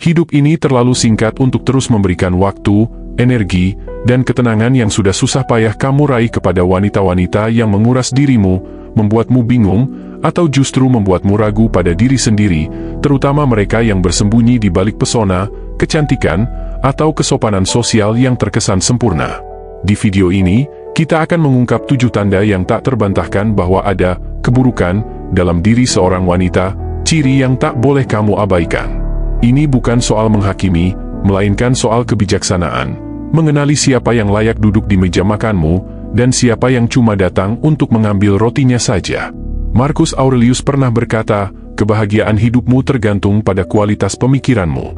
Hidup ini terlalu singkat untuk terus memberikan waktu, energi, dan ketenangan yang sudah susah payah kamu raih kepada wanita-wanita yang menguras dirimu, membuatmu bingung, atau justru membuatmu ragu pada diri sendiri, terutama mereka yang bersembunyi di balik pesona, kecantikan, atau kesopanan sosial yang terkesan sempurna. Di video ini, kita akan mengungkap 7 tanda yang tak terbantahkan bahwa ada keburukan dalam diri seorang wanita, ciri yang tak boleh kamu abaikan. Ini bukan soal menghakimi, melainkan soal kebijaksanaan, mengenali siapa yang layak duduk di meja makanmu, dan siapa yang cuma datang untuk mengambil rotinya saja. Marcus Aurelius pernah berkata, kebahagiaan hidupmu tergantung pada kualitas pemikiranmu.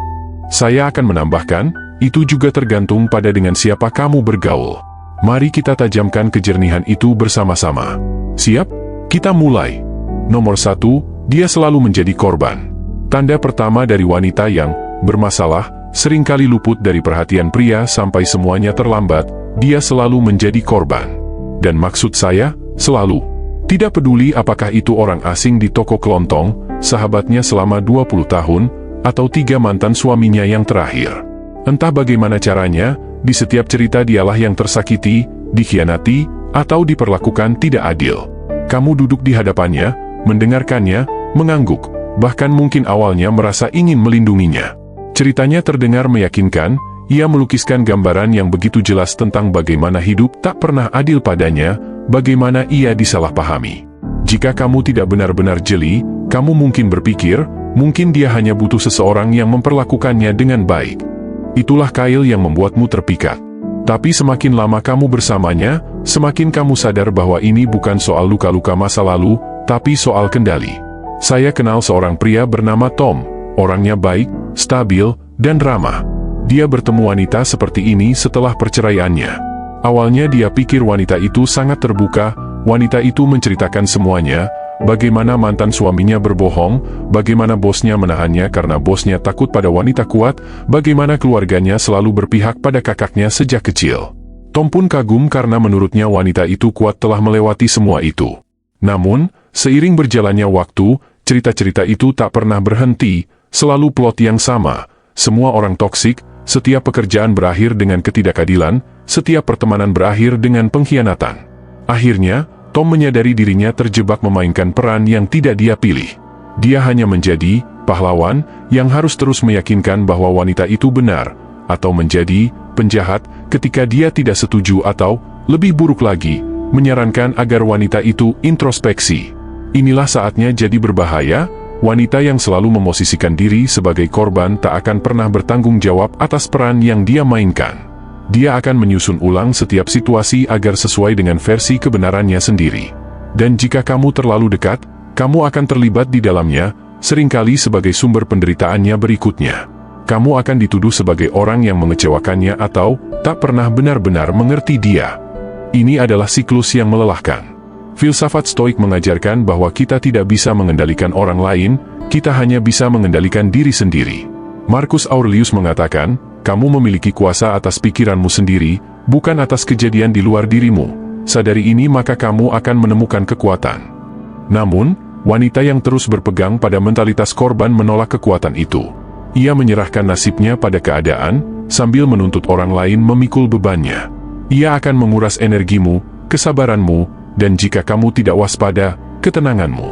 Saya akan menambahkan, itu juga tergantung pada dengan siapa kamu bergaul. Mari kita tajamkan kejernihan itu bersama-sama. Siap? Kita mulai. Nomor 1, dia selalu menjadi korban. Tanda pertama dari wanita yang bermasalah, seringkali luput dari perhatian pria sampai semuanya terlambat, dia selalu menjadi korban. Dan maksud saya, selalu. Tidak peduli apakah itu orang asing di toko kelontong, sahabatnya selama 20 tahun, atau 3 mantan suaminya yang terakhir. Entah bagaimana caranya, di setiap cerita dialah yang tersakiti, dikhianati, atau diperlakukan tidak adil. Kamu duduk di hadapannya, mendengarkannya, mengangguk, bahkan mungkin awalnya merasa ingin melindunginya. Ceritanya terdengar meyakinkan, ia melukiskan gambaran yang begitu jelas tentang bagaimana hidup tak pernah adil padanya, bagaimana ia disalahpahami. Jika kamu tidak benar-benar jeli, kamu mungkin berpikir, mungkin dia hanya butuh seseorang yang memperlakukannya dengan baik. Itulah kail yang membuatmu terpikat. Tapi semakin lama kamu bersamanya, semakin kamu sadar bahwa ini bukan soal luka-luka masa lalu, tapi soal kendali. Saya kenal seorang pria bernama Tom, orangnya baik, stabil, dan ramah. Dia bertemu wanita seperti ini setelah perceraiannya. Awalnya dia pikir wanita itu sangat terbuka, wanita itu menceritakan semuanya, bagaimana mantan suaminya berbohong, bagaimana bosnya menahannya karena bosnya takut pada wanita kuat, bagaimana keluarganya selalu berpihak pada kakaknya sejak kecil. Tom pun kagum karena menurutnya wanita itu kuat telah melewati semua itu. Namun, seiring berjalannya waktu, cerita-cerita itu tak pernah berhenti, selalu plot yang sama, semua orang toksik, setiap pekerjaan berakhir dengan ketidakadilan, setiap pertemanan berakhir dengan pengkhianatan. Akhirnya, Tom menyadari dirinya terjebak memainkan peran yang tidak dia pilih. Dia hanya menjadi pahlawan yang harus terus meyakinkan bahwa wanita itu benar, atau menjadi penjahat ketika dia tidak setuju atau, lebih buruk lagi, menyarankan agar wanita itu introspeksi. Inilah saatnya jadi berbahaya, wanita yang selalu memosisikan diri sebagai korban tak akan pernah bertanggung jawab atas peran yang dia mainkan. Dia akan menyusun ulang setiap situasi agar sesuai dengan versi kebenarannya sendiri. Dan jika kamu terlalu dekat, kamu akan terlibat di dalamnya, seringkali sebagai sumber penderitaannya berikutnya. Kamu akan dituduh sebagai orang yang mengecewakannya atau tak pernah benar-benar mengerti dia. Ini adalah siklus yang melelahkan. Filsafat Stoik mengajarkan bahwa kita tidak bisa mengendalikan orang lain, kita hanya bisa mengendalikan diri sendiri. Marcus Aurelius mengatakan, kamu memiliki kuasa atas pikiranmu sendiri, bukan atas kejadian di luar dirimu. Sadari ini maka kamu akan menemukan kekuatan. Namun, wanita yang terus berpegang pada mentalitas korban menolak kekuatan itu. Ia menyerahkan nasibnya pada keadaan, sambil menuntut orang lain memikul bebannya. Ia akan menguras energimu, kesabaranmu, dan jika kamu tidak waspada, ketenanganmu.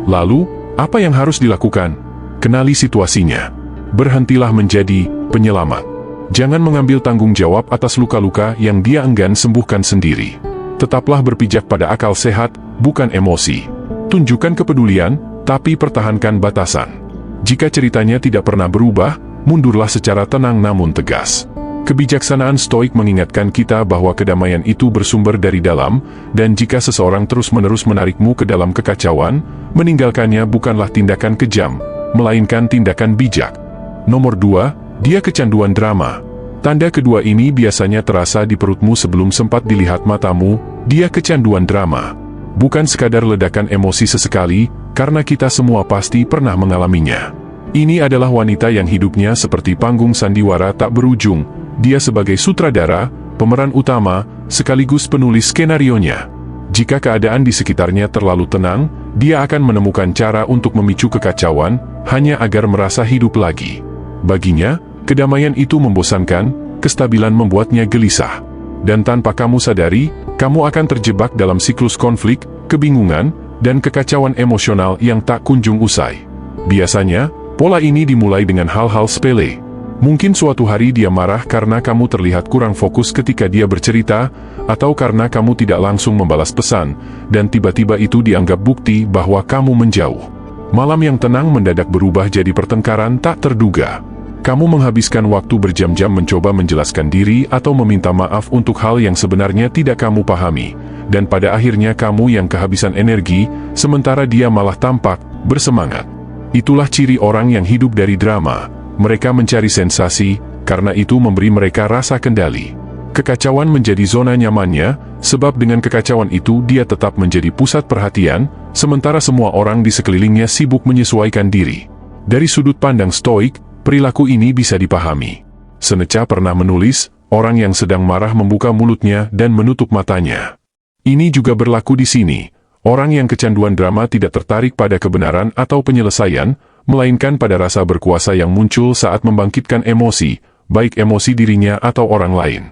Lalu, apa yang harus dilakukan? Kenali situasinya. Berhentilah menjadi penyelamat. Jangan mengambil tanggung jawab atas luka-luka yang dia enggan sembuhkan sendiri. Tetaplah berpijak pada akal sehat, bukan emosi. Tunjukkan kepedulian, tapi pertahankan batasan. Jika ceritanya tidak pernah berubah, mundurlah secara tenang namun tegas. Kebijaksanaan Stoik mengingatkan kita bahwa kedamaian itu bersumber dari dalam, dan jika seseorang terus-menerus menarikmu ke dalam kekacauan, meninggalkannya bukanlah tindakan kejam, melainkan tindakan bijak. Nomor 2, dia kecanduan drama. Tanda kedua ini biasanya terasa di perutmu sebelum sempat dilihat matamu, dia kecanduan drama. Bukan sekadar ledakan emosi sesekali, karena kita semua pasti pernah mengalaminya. Ini adalah wanita yang hidupnya seperti panggung sandiwara tak berujung. Dia sebagai sutradara, pemeran utama, sekaligus penulis skenarionya. Jika keadaan di sekitarnya terlalu tenang, dia akan menemukan cara untuk memicu kekacauan, hanya agar merasa hidup lagi. Baginya, kedamaian itu membosankan, kestabilan membuatnya gelisah. Dan tanpa kamu sadari, kamu akan terjebak dalam siklus konflik, kebingungan, dan kekacauan emosional yang tak kunjung usai. Biasanya, pola ini dimulai dengan hal-hal sepele. Mungkin suatu hari dia marah karena kamu terlihat kurang fokus ketika dia bercerita, atau karena kamu tidak langsung membalas pesan, dan tiba-tiba itu dianggap bukti bahwa kamu menjauh. Malam yang tenang mendadak berubah jadi pertengkaran tak terduga. Kamu menghabiskan waktu berjam-jam mencoba menjelaskan diri atau meminta maaf untuk hal yang sebenarnya tidak kamu pahami, dan pada akhirnya kamu yang kehabisan energi, sementara dia malah tampak bersemangat. Itulah ciri orang yang hidup dari drama. Mereka mencari sensasi, karena itu memberi mereka rasa kendali. Kekacauan menjadi zona nyamannya, sebab dengan kekacauan itu dia tetap menjadi pusat perhatian, sementara semua orang di sekelilingnya sibuk menyesuaikan diri. Dari sudut pandang Stoik, perilaku ini bisa dipahami. Seneca pernah menulis, orang yang sedang marah membuka mulutnya dan menutup matanya. Ini juga berlaku di sini. Orang yang kecanduan drama tidak tertarik pada kebenaran atau penyelesaian, melainkan pada rasa berkuasa yang muncul saat membangkitkan emosi, baik emosi dirinya atau orang lain.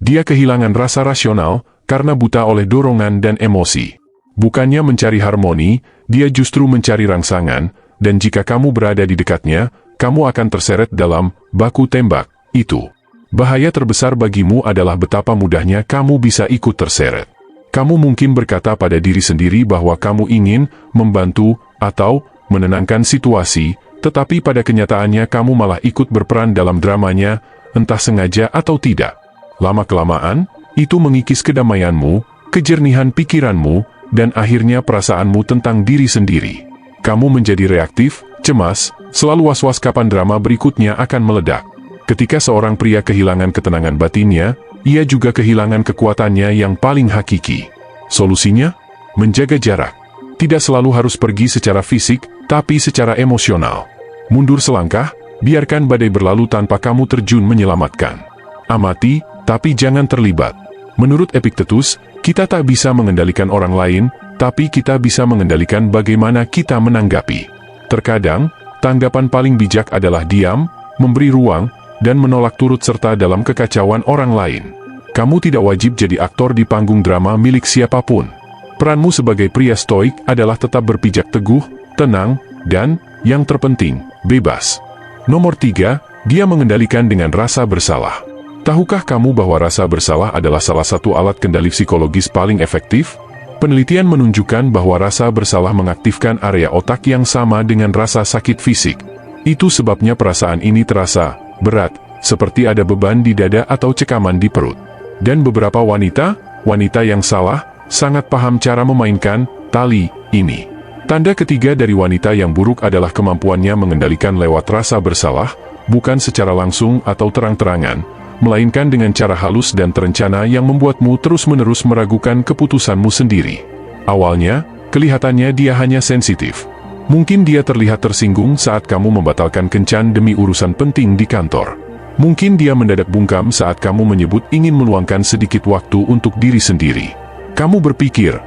Dia kehilangan rasa rasional, karena buta oleh dorongan dan emosi. Bukannya mencari harmoni, dia justru mencari rangsangan, dan jika kamu berada di dekatnya, kamu akan terseret dalam baku tembak itu. Bahaya terbesar bagimu adalah betapa mudahnya kamu bisa ikut terseret. Kamu mungkin berkata pada diri sendiri bahwa kamu ingin membantu atau menenangkan situasi, tetapi pada kenyataannya kamu malah ikut berperan dalam dramanya, entah sengaja atau tidak. Lama-kelamaan, itu mengikis kedamaianmu, kejernihan pikiranmu, dan akhirnya perasaanmu tentang diri sendiri. Kamu menjadi reaktif, cemas, selalu was-was kapan drama berikutnya akan meledak. Ketika seorang pria kehilangan ketenangan batinnya, ia juga kehilangan kekuatannya yang paling hakiki. Solusinya? Menjaga jarak. Tidak selalu harus pergi secara fisik, tapi secara emosional. Mundur selangkah, biarkan badai berlalu tanpa kamu terjun menyelamatkan. Amati, tapi jangan terlibat. Menurut Epictetus, kita tak bisa mengendalikan orang lain, tapi kita bisa mengendalikan bagaimana kita menanggapi. Terkadang, tanggapan paling bijak adalah diam, memberi ruang, dan menolak turut serta dalam kekacauan orang lain. Kamu tidak wajib jadi aktor di panggung drama milik siapapun. Peranmu sebagai pria stoik adalah tetap berpijak teguh, tenang, dan, yang terpenting, bebas. Nomor 3, dia mengendalikan dengan rasa bersalah. Tahukah kamu bahwa rasa bersalah adalah salah satu alat kendali psikologis paling efektif? Penelitian menunjukkan bahwa rasa bersalah mengaktifkan area otak yang sama dengan rasa sakit fisik. Itu sebabnya perasaan ini terasa berat, seperti ada beban di dada atau cekaman di perut. Dan beberapa wanita yang salah, sangat paham cara memainkan tali ini. Tanda ketiga dari wanita yang buruk adalah kemampuannya mengendalikan lewat rasa bersalah, bukan secara langsung atau terang-terangan, melainkan dengan cara halus dan terencana yang membuatmu terus-menerus meragukan keputusanmu sendiri. Awalnya, kelihatannya dia hanya sensitif. Mungkin dia terlihat tersinggung saat kamu membatalkan kencan demi urusan penting di kantor. Mungkin dia mendadak bungkam saat kamu menyebut ingin meluangkan sedikit waktu untuk diri sendiri. Kamu berpikir,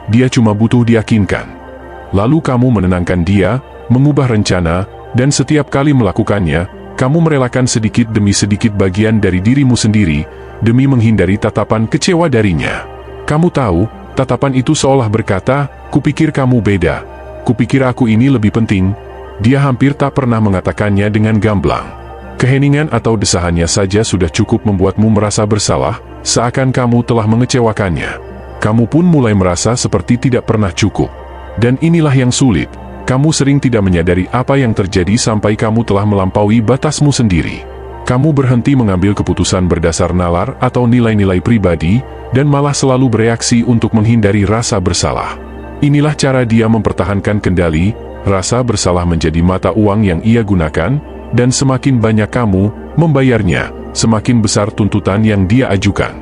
dia cuma butuh diyakinkan. Lalu kamu menenangkan dia, mengubah rencana, dan setiap kali melakukannya, kamu merelakan sedikit demi sedikit bagian dari dirimu sendiri, demi menghindari tatapan kecewa darinya. Kamu tahu, tatapan itu seolah berkata, kupikir kamu beda. Kupikir aku ini lebih penting. Dia hampir tak pernah mengatakannya dengan gamblang. Keheningan atau desahannya saja sudah cukup membuatmu merasa bersalah, seakan kamu telah mengecewakannya. Kamu pun mulai merasa seperti tidak pernah cukup. Dan inilah yang sulit. Kamu sering tidak menyadari apa yang terjadi sampai kamu telah melampaui batasmu sendiri. Kamu berhenti mengambil keputusan berdasar nalar atau nilai-nilai pribadi, dan malah selalu bereaksi untuk menghindari rasa bersalah. Inilah cara dia mempertahankan kendali. Rasa bersalah menjadi mata uang yang ia gunakan, dan semakin banyak kamu membayarnya, semakin besar tuntutan yang dia ajukan.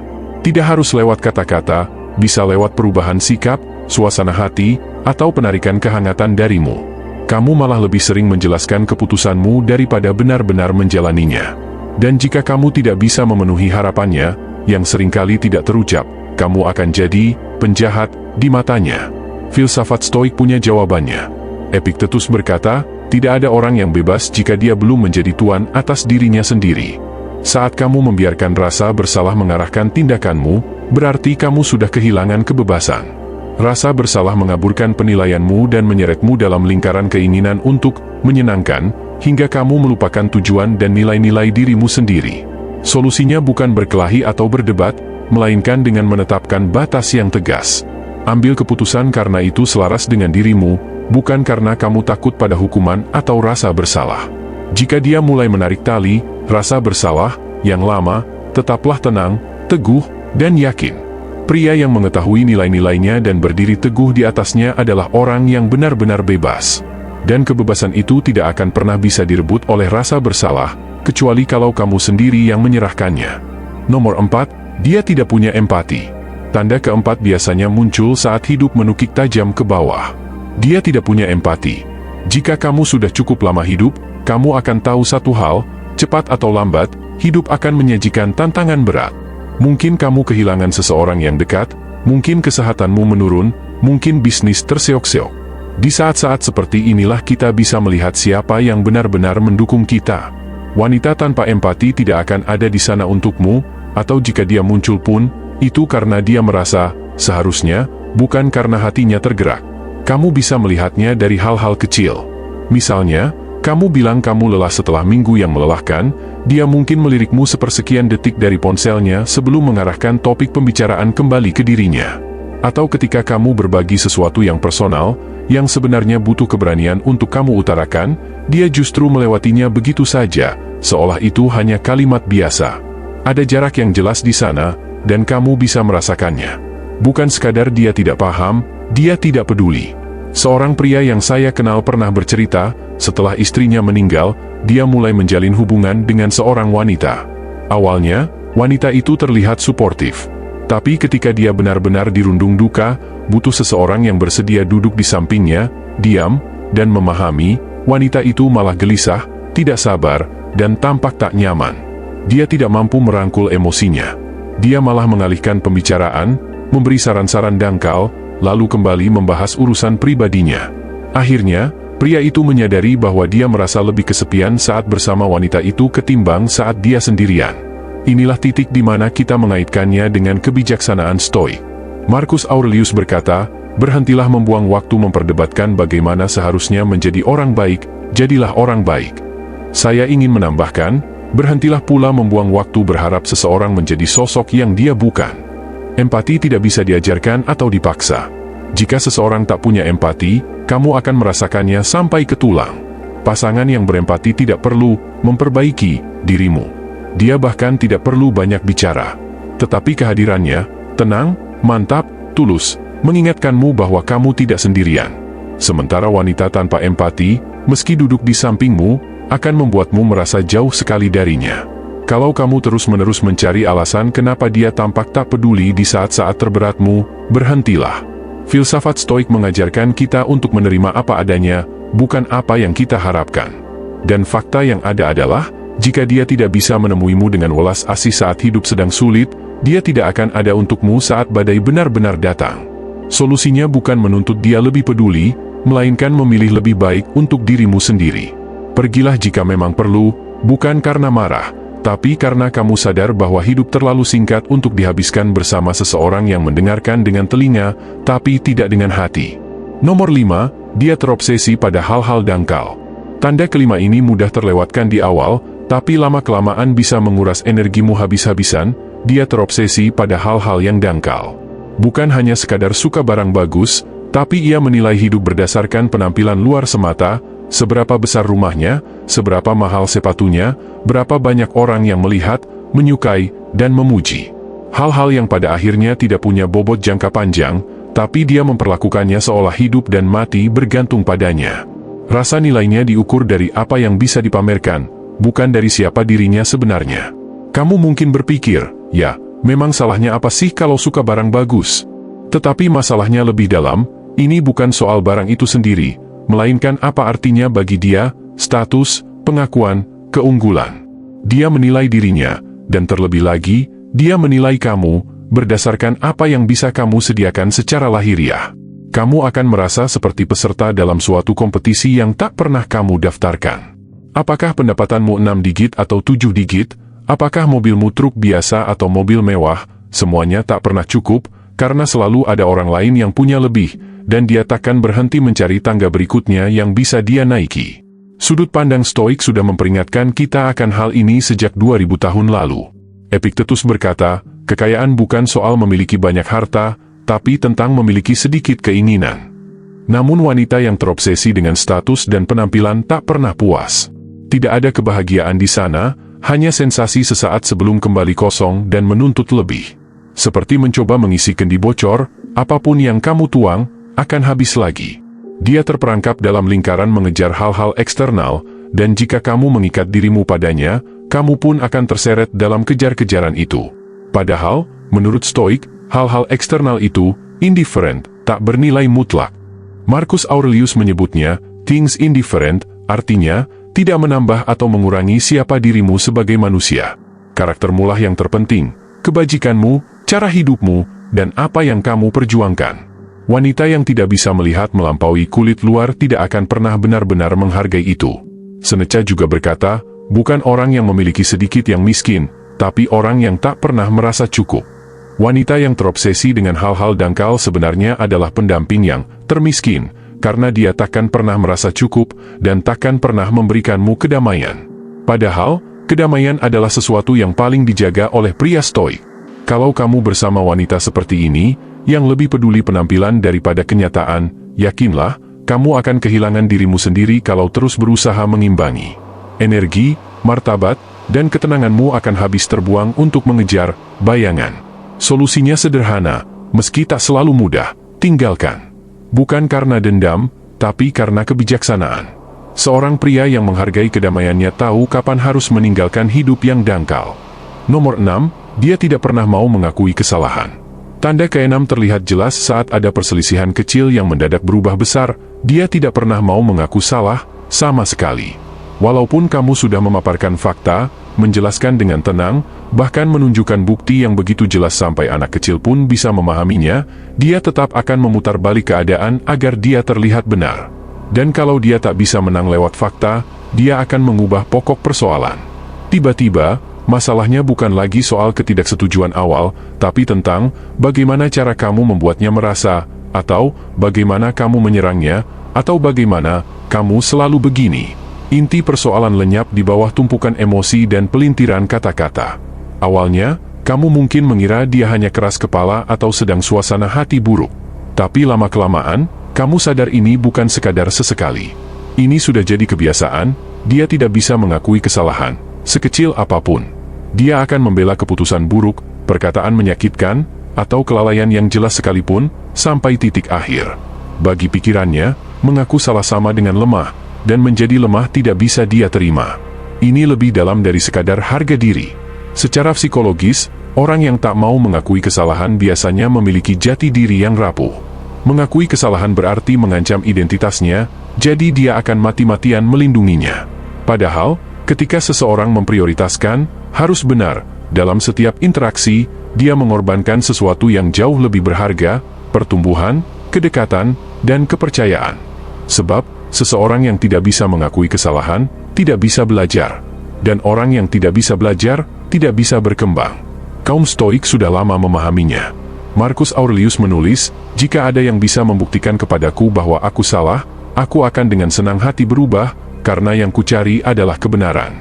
Tidak harus lewat kata-kata, bisa lewat perubahan sikap, suasana hati, atau penarikan kehangatan darimu. Kamu malah lebih sering menjelaskan keputusanmu daripada benar-benar menjalaninya. Dan jika kamu tidak bisa memenuhi harapannya, yang seringkali tidak terucap, kamu akan jadi penjahat di matanya. Filsafat Stoik punya jawabannya. Epictetus berkata, Tidak ada orang yang bebas jika dia belum menjadi tuan atas dirinya sendiri. Saat kamu membiarkan rasa bersalah mengarahkan tindakanmu, berarti kamu sudah kehilangan kebebasan. Rasa bersalah mengaburkan penilaianmu dan menyeretmu dalam lingkaran keinginan untuk menyenangkan, hingga kamu melupakan tujuan dan nilai-nilai dirimu sendiri. Solusinya bukan berkelahi atau berdebat, melainkan dengan menetapkan batas yang tegas. Ambil keputusan karena itu selaras dengan dirimu, bukan karena kamu takut pada hukuman atau rasa bersalah. Jika dia mulai menarik tali, rasa bersalah, yang lama, tetaplah tenang, teguh, dan yakin. Pria yang mengetahui nilai-nilainya dan berdiri teguh di atasnya adalah orang yang benar-benar bebas. Dan kebebasan itu tidak akan pernah bisa direbut oleh rasa bersalah, kecuali kalau kamu sendiri yang menyerahkannya. Nomor 4, dia tidak punya empati. Tanda keempat biasanya muncul saat hidup menukik tajam ke bawah. Dia tidak punya empati. Jika kamu sudah cukup lama hidup, kamu akan tahu satu hal, cepat atau lambat, hidup akan menyajikan tantangan berat. Mungkin kamu kehilangan seseorang yang dekat, mungkin kesehatanmu menurun, mungkin bisnis terseok-seok. Di saat-saat seperti inilah kita bisa melihat siapa yang benar-benar mendukung kita. Wanita tanpa empati tidak akan ada di sana untukmu, atau jika dia muncul pun, itu karena dia merasa, seharusnya, bukan karena hatinya tergerak. Kamu bisa melihatnya dari hal-hal kecil. Misalnya, kamu bilang kamu lelah setelah minggu yang melelahkan, dia mungkin melirikmu sepersekian detik dari ponselnya sebelum mengarahkan topik pembicaraan kembali ke dirinya. Atau ketika kamu berbagi sesuatu yang personal, yang sebenarnya butuh keberanian untuk kamu utarakan, dia justru melewatinya begitu saja, seolah itu hanya kalimat biasa. Ada jarak yang jelas di sana, dan kamu bisa merasakannya. Bukan sekadar dia tidak paham, dia tidak peduli. Seorang pria yang saya kenal pernah bercerita, setelah istrinya meninggal, dia mulai menjalin hubungan dengan seorang wanita. Awalnya, wanita itu terlihat suportif. Tapi ketika dia benar-benar dirundung duka, butuh seseorang yang bersedia duduk di sampingnya, diam, dan memahami, wanita itu malah gelisah, tidak sabar, dan tampak tak nyaman. Dia tidak mampu merangkul emosinya. Dia malah mengalihkan pembicaraan, memberi saran-saran dangkal, lalu kembali membahas urusan pribadinya. Akhirnya, pria itu menyadari bahwa dia merasa lebih kesepian saat bersama wanita itu ketimbang saat dia sendirian. Inilah titik di mana kita mengaitkannya dengan kebijaksanaan Stoik. Marcus Aurelius berkata, berhentilah membuang waktu memperdebatkan bagaimana seharusnya menjadi orang baik, jadilah orang baik. Saya ingin menambahkan, berhentilah pula membuang waktu berharap seseorang menjadi sosok yang dia bukan. Empati tidak bisa diajarkan atau dipaksa. Jika seseorang tak punya empati, kamu akan merasakannya sampai ke tulang. Pasangan yang berempati tidak perlu memperbaiki dirimu. Dia bahkan tidak perlu banyak bicara. Tetapi kehadirannya, tenang, mantap, tulus, mengingatkanmu bahwa kamu tidak sendirian. Sementara wanita tanpa empati, meski duduk di sampingmu, akan membuatmu merasa jauh sekali darinya. Kalau kamu terus-menerus mencari alasan kenapa dia tampak tak peduli di saat-saat terberatmu, berhentilah. Filsafat Stoik mengajarkan kita untuk menerima apa adanya, bukan apa yang kita harapkan. Dan fakta yang ada adalah, jika dia tidak bisa menemuimu dengan welas asih saat hidup sedang sulit, dia tidak akan ada untukmu saat badai benar-benar datang. Solusinya bukan menuntut dia lebih peduli, melainkan memilih lebih baik untuk dirimu sendiri. Pergilah jika memang perlu, bukan karena marah, tapi karena kamu sadar bahwa hidup terlalu singkat untuk dihabiskan bersama seseorang yang mendengarkan dengan telinga, tapi tidak dengan hati. Nomor 5, dia terobsesi pada hal-hal dangkal. Tanda kelima ini mudah terlewatkan di awal, tapi lama-kelamaan bisa menguras energimu habis-habisan. Dia terobsesi pada hal-hal yang dangkal. Bukan hanya sekadar suka barang bagus, tapi ia menilai hidup berdasarkan penampilan luar semata, seberapa besar rumahnya, seberapa mahal sepatunya, berapa banyak orang yang melihat, menyukai, dan memuji. Hal-hal yang pada akhirnya tidak punya bobot jangka panjang, tapi dia memperlakukannya seolah hidup dan mati bergantung padanya. Rasa nilainya diukur dari apa yang bisa dipamerkan, bukan dari siapa dirinya sebenarnya. Kamu mungkin berpikir, ya, memang salahnya apa sih kalau suka barang bagus? Tetapi masalahnya lebih dalam, ini bukan soal barang itu sendiri, melainkan apa artinya bagi dia, status, pengakuan, keunggulan. Dia menilai dirinya, dan terlebih lagi, dia menilai kamu, berdasarkan apa yang bisa kamu sediakan secara lahiriah. kamu akan merasa seperti peserta dalam suatu kompetisi yang tak pernah kamu daftarkan. Apakah pendapatanmu 6 digit atau 7 digit? Apakah mobilmu truk biasa atau mobil mewah? Semuanya tak pernah cukup, karena selalu ada orang lain yang punya lebih, dan dia takkan berhenti mencari tangga berikutnya yang bisa dia naiki. Sudut pandang Stoik sudah memperingatkan kita akan hal ini sejak 2000 tahun lalu. Epictetus berkata, kekayaan bukan soal memiliki banyak harta, tapi tentang memiliki sedikit keinginan. Namun wanita yang terobsesi dengan status dan penampilan tak pernah puas. Tidak ada kebahagiaan di sana, hanya sensasi sesaat sebelum kembali kosong dan menuntut lebih. Seperti mencoba mengisi kendi bocor, apapun yang kamu tuang, akan habis lagi. Dia terperangkap dalam lingkaran mengejar hal-hal eksternal, dan jika kamu mengikat dirimu padanya, kamu pun akan terseret dalam kejar-kejaran itu. Padahal, menurut Stoik, hal-hal eksternal itu, indifferent, tak bernilai mutlak. Marcus Aurelius menyebutnya, things indifferent, artinya, tidak menambah atau mengurangi siapa dirimu sebagai manusia. Karaktermulah yang terpenting, kebajikanmu, cara hidupmu, dan apa yang kamu perjuangkan. Wanita yang tidak bisa melihat melampaui kulit luar tidak akan pernah benar-benar menghargai itu. Seneca juga berkata, bukan orang yang memiliki sedikit yang miskin, tapi orang yang tak pernah merasa cukup. Wanita yang terobsesi dengan hal-hal dangkal sebenarnya adalah pendamping yang termiskin, karena dia takkan pernah merasa cukup dan takkan pernah memberikanmu kedamaian. Padahal, kedamaian adalah sesuatu yang paling dijaga oleh pria Stoik. Kalau kamu bersama wanita seperti ini, yang lebih peduli penampilan daripada kenyataan, yakinlah, kamu akan kehilangan dirimu sendiri kalau terus berusaha mengimbangi. Energi, martabat, dan ketenanganmu akan habis terbuang untuk mengejar bayangan. Solusinya sederhana, meski tak selalu mudah, tinggalkan. Bukan karena dendam, tapi karena kebijaksanaan. Seorang pria yang menghargai kedamaiannya tahu kapan harus meninggalkan hidup yang dangkal. Nomor 6, dia tidak pernah mau mengakui kesalahan. Tanda ke-6 terlihat jelas saat ada perselisihan kecil yang mendadak berubah besar, dia tidak pernah mau mengaku salah, sama sekali. Walaupun kamu sudah memaparkan fakta, menjelaskan dengan tenang, bahkan menunjukkan bukti yang begitu jelas sampai anak kecil pun bisa memahaminya, dia tetap akan memutar balik keadaan agar dia terlihat benar. Dan kalau dia tak bisa menang lewat fakta, dia akan mengubah pokok persoalan. Tiba-tiba, masalahnya bukan lagi soal ketidaksetujuan awal, tapi tentang bagaimana cara kamu membuatnya merasa, atau bagaimana kamu menyerangnya, atau bagaimana kamu selalu begini. Inti persoalan lenyap di bawah tumpukan emosi dan pelintiran kata-kata. Awalnya, kamu mungkin mengira dia hanya keras kepala atau sedang suasana hati buruk. Tapi lama-kelamaan, kamu sadar ini bukan sekadar sesekali. Ini sudah jadi kebiasaan, dia tidak bisa mengakui kesalahan, sekecil apapun. Dia akan membela keputusan buruk, perkataan menyakitkan, atau kelalaian yang jelas sekalipun, sampai titik akhir. Bagi pikirannya, mengaku salah sama dengan lemah, dan menjadi lemah tidak bisa dia terima. Ini lebih dalam dari sekadar harga diri. Secara psikologis, orang yang tak mau mengakui kesalahan biasanya memiliki jati diri yang rapuh. Mengakui kesalahan berarti mengancam identitasnya, jadi dia akan mati-matian melindunginya. Padahal, ketika seseorang memprioritaskan, harus benar, dalam setiap interaksi, dia mengorbankan sesuatu yang jauh lebih berharga, pertumbuhan, kedekatan, dan kepercayaan. Sebab, seseorang yang tidak bisa mengakui kesalahan, tidak bisa belajar. Dan orang yang tidak bisa belajar, tidak bisa berkembang. Kaum Stoik sudah lama memahaminya. Marcus Aurelius menulis, jika ada yang bisa membuktikan kepadaku bahwa aku salah, aku akan dengan senang hati berubah, karena yang kucari adalah kebenaran.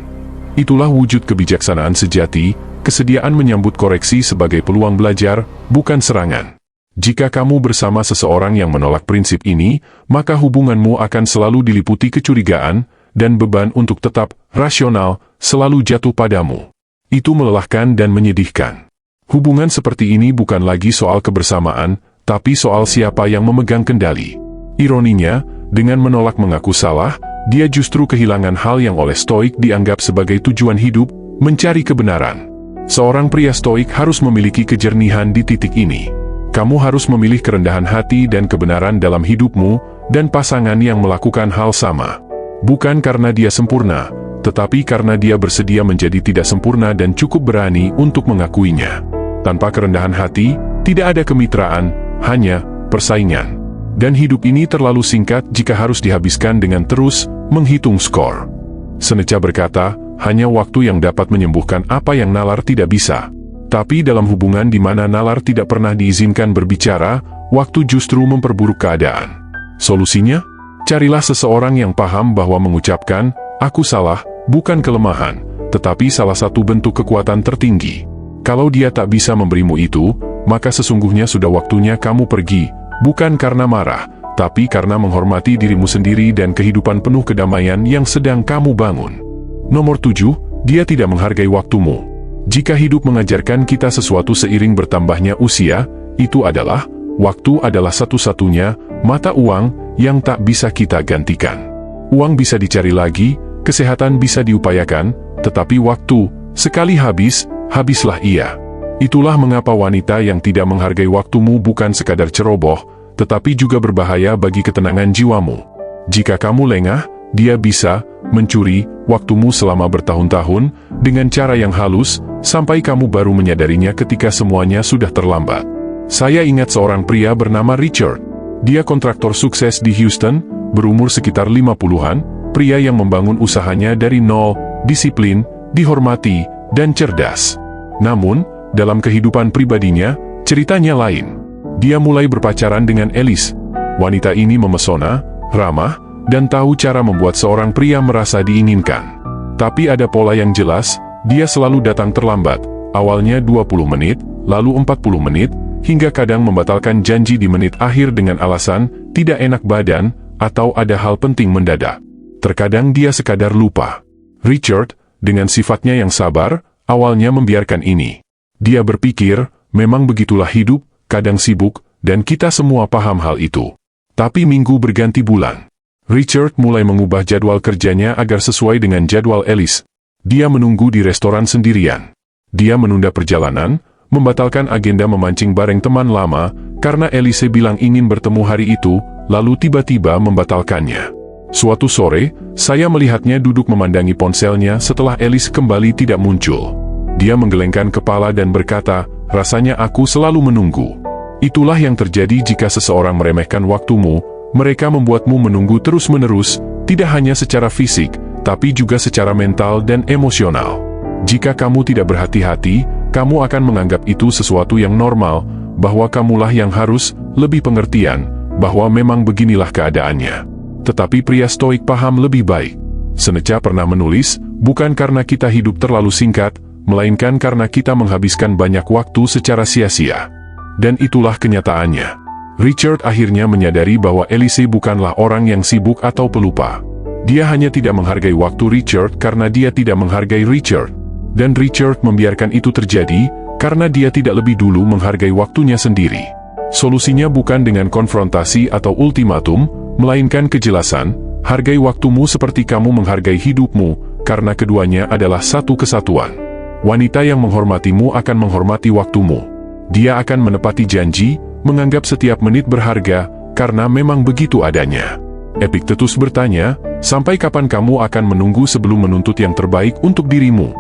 Itulah wujud kebijaksanaan sejati, kesediaan menyambut koreksi sebagai peluang belajar, bukan serangan. Jika kamu bersama seseorang yang menolak prinsip ini, maka hubunganmu akan selalu diliputi kecurigaan, dan beban untuk tetap rasional selalu jatuh padamu. Itu melelahkan dan menyedihkan. Hubungan seperti ini bukan lagi soal kebersamaan, tapi soal siapa yang memegang kendali. Ironinya, dengan menolak mengaku salah, dia justru kehilangan hal yang oleh Stoik dianggap sebagai tujuan hidup, mencari kebenaran. Seorang pria Stoik harus memiliki kejernihan di titik ini. Kamu harus memilih kerendahan hati dan kebenaran dalam hidupmu, dan pasangan yang melakukan hal sama. Bukan karena dia sempurna, tetapi karena dia bersedia menjadi tidak sempurna dan cukup berani untuk mengakuinya. Tanpa kerendahan hati, tidak ada kemitraan, hanya persaingan. Dan hidup ini terlalu singkat jika harus dihabiskan dengan terus menghitung skor. Seneca berkata, hanya waktu yang dapat menyembuhkan apa yang nalar tidak bisa. Tapi dalam hubungan di mana nalar tidak pernah diizinkan berbicara, waktu justru memperburuk keadaan. Solusinya? Carilah seseorang yang paham bahwa mengucapkan, "Aku salah," bukan kelemahan, tetapi salah satu bentuk kekuatan tertinggi. Kalau dia tak bisa memberimu itu, maka sesungguhnya sudah waktunya kamu pergi, bukan karena marah, tapi karena menghormati dirimu sendiri dan kehidupan penuh kedamaian yang sedang kamu bangun. Nomor 7, dia tidak menghargai waktumu. Jika hidup mengajarkan kita sesuatu seiring bertambahnya usia, itu adalah, waktu adalah satu-satunya mata uang yang tak bisa kita gantikan. Uang bisa dicari lagi, kesehatan bisa diupayakan, tetapi waktu, sekali habis, habislah ia. Itulah mengapa wanita yang tidak menghargai waktumu bukan sekadar ceroboh, tetapi juga berbahaya bagi ketenangan jiwamu. Jika kamu lengah, dia bisa mencuri waktumu selama bertahun-tahun dengan cara yang halus, sampai kamu baru menyadarinya ketika semuanya sudah terlambat. Saya ingat seorang pria bernama Richard. Dia kontraktor sukses di Houston, berumur sekitar 50-an, pria yang membangun usahanya dari nol, disiplin, dihormati, dan cerdas. Namun, dalam kehidupan pribadinya, ceritanya lain. Dia mulai berpacaran dengan Alice. Wanita ini memesona, ramah, dan tahu cara membuat seorang pria merasa diinginkan. Tapi ada pola yang jelas, dia selalu datang terlambat, awalnya 20 menit, lalu 40 menit, hingga kadang membatalkan janji di menit akhir dengan alasan tidak enak badan, atau ada hal penting mendadak. Terkadang dia sekadar lupa. Richard, dengan sifatnya yang sabar, awalnya membiarkan ini. Dia berpikir, memang begitulah hidup, kadang sibuk, dan kita semua paham hal itu. Tapi minggu berganti bulan. Richard mulai mengubah jadwal kerjanya agar sesuai dengan jadwal Alice. Dia menunggu di restoran sendirian. Dia menunda perjalanan, membatalkan agenda memancing bareng teman lama, karena Alice bilang ingin bertemu hari itu, lalu tiba-tiba membatalkannya. Suatu sore, saya melihatnya duduk memandangi ponselnya setelah Alice kembali tidak muncul. Dia menggelengkan kepala dan berkata, "Rasanya aku selalu menunggu." Itulah yang terjadi jika seseorang meremehkan waktumu. Mereka membuatmu menunggu terus-menerus, tidak hanya secara fisik, tapi juga secara mental dan emosional. Jika kamu tidak berhati-hati, kamu akan menganggap itu sesuatu yang normal, bahwa kamulah yang harus lebih pengertian, bahwa memang beginilah keadaannya. Tetapi pria stoik paham lebih baik. Seneca pernah menulis, bukan karena kita hidup terlalu singkat, melainkan karena kita menghabiskan banyak waktu secara sia-sia. Dan itulah kenyataannya. Richard akhirnya menyadari bahwa Alice bukanlah orang yang sibuk atau pelupa. Dia hanya tidak menghargai waktu Richard karena dia tidak menghargai Richard. Dan Richard membiarkan itu terjadi, karena dia tidak lebih dulu menghargai waktunya sendiri. Solusinya bukan dengan konfrontasi atau ultimatum, melainkan kejelasan, hargai waktumu seperti kamu menghargai hidupmu, karena keduanya adalah satu kesatuan. Wanita yang menghormatimu akan menghormati waktumu. Dia akan menepati janji, menganggap setiap menit berharga, karena memang begitu adanya. Epictetus bertanya, sampai kapan kamu akan menunggu sebelum menuntut yang terbaik untuk dirimu?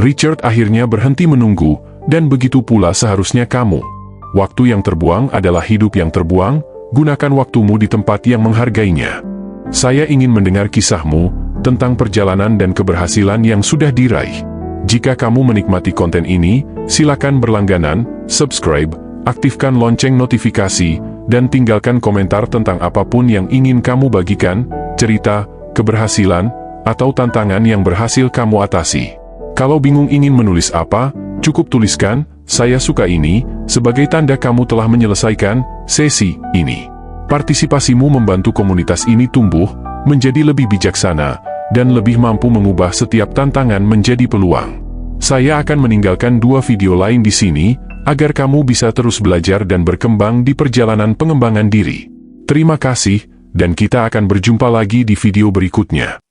Richard akhirnya berhenti menunggu, dan begitu pula seharusnya kamu. Waktu yang terbuang adalah hidup yang terbuang, gunakan waktumu di tempat yang menghargainya. Saya ingin mendengar kisahmu, tentang perjalanan dan keberhasilan yang sudah diraih. Jika kamu menikmati konten ini, silakan berlangganan, subscribe, aktifkan lonceng notifikasi, dan tinggalkan komentar tentang apapun yang ingin kamu bagikan, cerita, keberhasilan, atau tantangan yang berhasil kamu atasi. Kalau bingung ingin menulis apa, cukup tuliskan, "Saya suka ini," sebagai tanda kamu telah menyelesaikan sesi ini. Partisipasimu membantu komunitas ini tumbuh, menjadi lebih bijaksana, dan lebih mampu mengubah setiap tantangan menjadi peluang. Saya akan meninggalkan 2 video lain di sini, agar kamu bisa terus belajar dan berkembang di perjalanan pengembangan diri. Terima kasih, dan kita akan berjumpa lagi di video berikutnya.